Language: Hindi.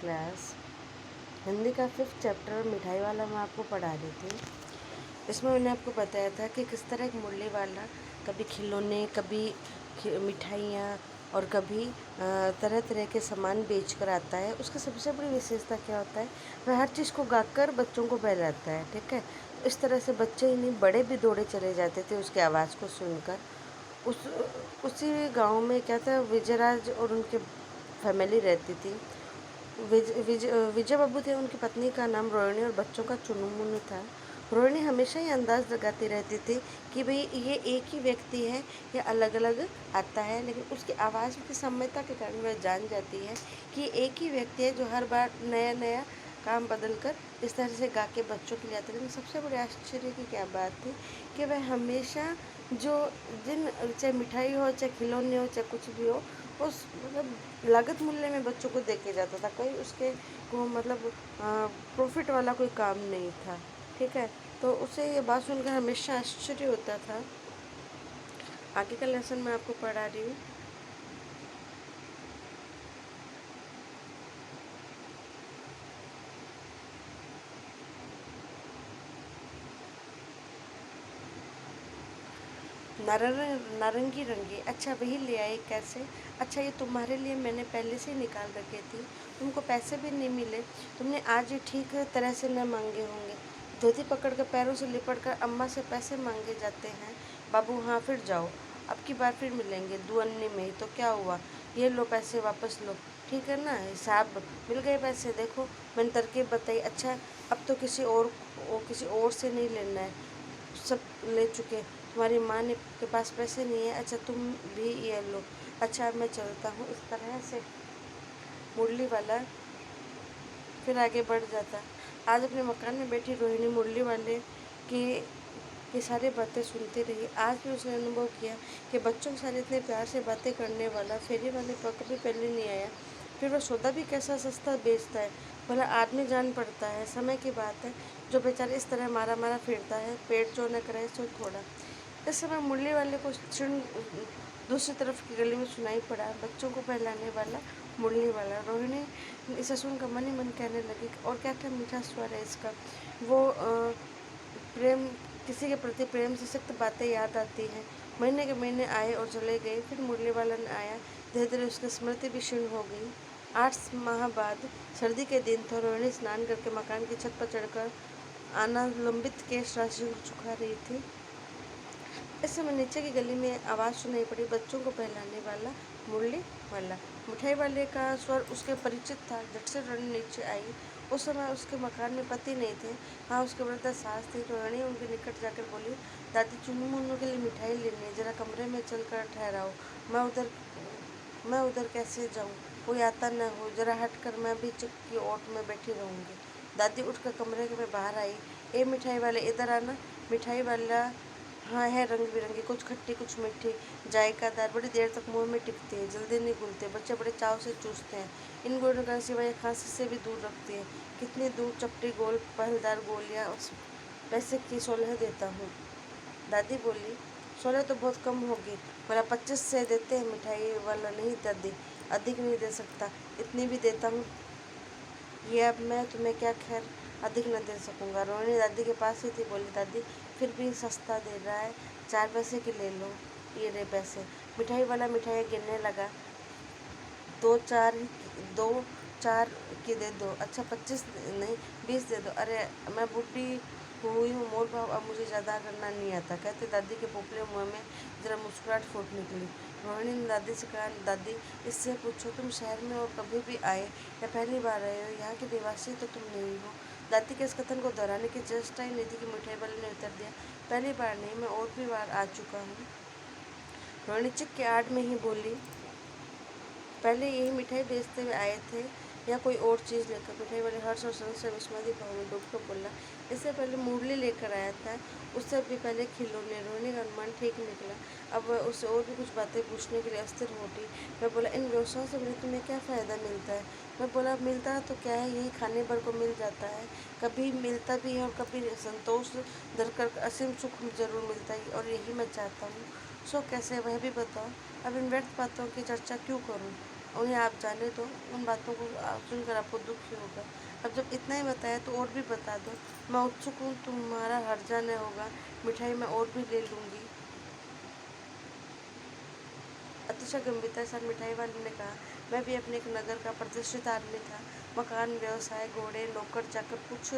क्लास हिंदी का 5th चैप्टर मिठाई वाला मैं आपको पढ़ा रही थी। इसमें मैंने आपको बताया था कि किस तरह एक मुरली वाला कभी खिलौने, कभी मिठाइयाँ और कभी तरह तरह के सामान बेच कर आता है। उसकी सबसे बड़ी विशेषता क्या होता है, वह हर चीज़ को गाकर बच्चों को बहलाता है। ठीक है, तो इस तरह से बच्चे ही नहीं, बड़े भी दौड़े चले जाते थे उसकी आवाज़ को सुनकर। उसी गांव में क्या था, विजयराज और उनके फैमिली रहती थी। विजय बाबू थे, उनकी पत्नी का नाम रोहिणी और बच्चों का चुन्नू मुन्नू था। रोहिणी हमेशा ही अंदाज़ लगाती रहती थी कि भाई ये एक ही व्यक्ति है या अलग अलग आता है, लेकिन उसकी आवाज़ की सम्यता के कारण वह जान जाती है कि एक ही व्यक्ति है जो हर बार नया नया काम बदल कर इस तरह से गा के बच्चों के लिए आते। लेकिन सबसे बड़े आश्चर्य की क्या बात थी कि वह हमेशा जो जिन चाहे मिठाई हो, चाहे खिलौने हो, चाहे कुछ भी हो, उस मतलब लागत मूल्य में बच्चों को दे के जाता था। कोई उसके को मतलब प्रॉफिट वाला कोई काम नहीं था। ठीक है, तो उसे ये बात सुनकर हमेशा आश्चर्य होता था। आगे का लेसन मैं आपको पढ़ा रही हूँ। नारंगी रंगी, अच्छा वही ले आए कैसे? अच्छा ये तुम्हारे लिए मैंने पहले से ही निकाल रखी थी, तुमको पैसे भी नहीं मिले, तुमने आज ये ठीक तरह से न मांगे होंगे। धोती पकड़ कर पैरों से लिपट कर अम्मा से पैसे मांगे जाते हैं बाबू। हाँ फिर जाओ, अब की बार फिर मिलेंगे दुअन्नी में ही तो क्या हुआ, ये लो पैसे वापस लो। ठीक है ना, हिसाब मिल गए पैसे, देखो मैंने तरकीब बताई। अच्छा अब तो किसी और से नहीं लेना है, सब ले चुके। तुम्हारी माँ ने के पास पैसे नहीं है, अच्छा तुम भी ये लो। अच्छा अब मैं चलता हूँ। इस तरह से मुरली वाला फिर आगे बढ़ जाता। आज अपने मकान में बैठी रोहिणी मुरली वाले की ये सारी बातें सुनती रही। आज भी उसने अनुभव किया कि बच्चों के साथ इतने प्यार से बातें करने वाला फेरी वाले पर कभी पहले नहीं आया। फिर वह सौदा भी कैसा सस्ता बेचता है, भला आदमी जान पड़ता है। समय की बात है, जो बेचारा इस तरह मारा मारा फिरता है, पेट जो न करे सो थोड़ा। इस समय मुरली वाले को क्षण दूसरी तरफ की गली में सुनाई पड़ा, बच्चों को बहलाने वाला मुरली वाला। रोहिणी इसे सुनकर मन ही मन कहने लगी, और क्या क्या मीठा स्वर है इसका। वो प्रेम, किसी के प्रति प्रेम से सख्त बातें याद आती हैं। महीने के महीने आए और चले गए, फिर मुरली वाला न आया। धीरे धीरे उसकी स्मृति भी क्षीण हो गई। 8 माह बाद सर्दी के दिन था। रोहिणी स्नान करके मकान की छत पर चढ़कर आनालंबित केश राशि को सुखा रही थी। इस समय नीचे की गली में आवाज़ सुनाई पड़ी, बच्चों को पहलाने वाला मुरली वाला। मिठाई वाले का स्वर उसके परिचित था। झट से रोहिणी नीचे आई। उस समय उसके मकान में पति नहीं थे, हाँ उसके वृद्ध सास थी। रोहिणी उनके निकट जाकर बोली, दादी चुन्नू मुन्नू के लिए मिठाई लेनी है, जरा कमरे में चल कर ठहराओ। मैं उधर कैसे जाऊँ, कोई आता न हो, जरा हट कर मैं भी चुप की ओट में बैठी रहूँगी। दादी उठकर कमरे में बाहर आई। ए मिठाई वाले इधर आना। मिठाई वाला हाँ है रंग बिरंगी, कुछ खट्टी कुछ मीठी, जायकादार, बड़ी देर तक मुंह में टिकती है, जल्दी नहीं घुलते, बच्चे बड़े चाव से चूसते हैं। इन गोलियों का सिवाय खांसी से भी दूर रखती है। कितनी दूर चपटी गोल पहलदार गोलियाँ, उस पैसे की 16 देता हूँ। दादी बोली, 16 तो बहुत कम होगी, बोला 25 से देते हैं। मिठाई वाला, नहीं दादी अधिक नहीं दे सकता, इतनी भी देता हूँ। ये अब मैं तुम्हें क्या खैर अधिक न दे सकूँगा। रोहिणी दादी के पास ही थी, बोली दादी फिर भी सस्ता दे रहा है, 4 पैसे के ले लो, ये रहे पैसे। मिठाई वाला मिठाई गिनने लगा, 2 4 की दे दो। अच्छा 25 नहीं 20 दे दो। अरे मैं बुढ़ी हुई हूँ, मोल भाव अब मुझे ज़्यादा करना नहीं आता, कहते दादी के पोपले मुँह में जरा मुस्कुराहट फूट निकली। रोहिणी ने दादी से कहा, दादी इससे पूछो तुम शहर में और कभी भी आए या पहली बार आए हो, यहाँ के निवासी तो तुम नहीं हो। दादी के इस कथन को दोहराने की चेष्टा ही नहीं थी कि मिठाई वाले ने उत्तर दिया, पहली बार नहीं, मैं और भी बार आ चुका हूँ। रोहिणी चिक के आड़ में ही बोली, पहले यही मिठाई बेचते हुए आए थे या कोई और चीज़ लेकर? मिठाई वाले हर्ष और संशय विस्मृति भाव में डूबकर बोला, इससे पहले मुरली लेकर आया था, उससे भी पहले खिलौने। रोहिणी का अनुमान ठीक निकला। अब वह उससे और भी कुछ बातें पूछने के लिए अस्थिर हो उठी। मैं बोला, इन व्यवसायों से मुझे तुम्हें क्या फ़ायदा मिलता है? मैं बोला, मिलता है तो क्या है, यही खाने भर को मिल जाता है, कभी मिलता भी है और कभी संतोष धरकर असीम सुख जरूर मिलता है, और यही मैं चाहता हूँ। सो कैसे, वह भी बताओ। अब इन व्यर्थ बातों की चर्चा क्यों करूँ, उन्हें आप जाने दो, उन बातों को सुनकर आपको दुःख ही होगा। अब जब इतना ही बताया तो और भी बता दो, मैं उत्सुक हूँ, तुम्हारा हर्जा नहीं होगा, मिठाई मैं और भी ले लूँगी। अतिशय गंभीरता के साथ मिठाई वाले ने कहा, मैं भी अपने एक नगर का प्रतिष्ठित आदमी था। मकान, व्यवसाय, घोड़े, नौकर चाकर कुछ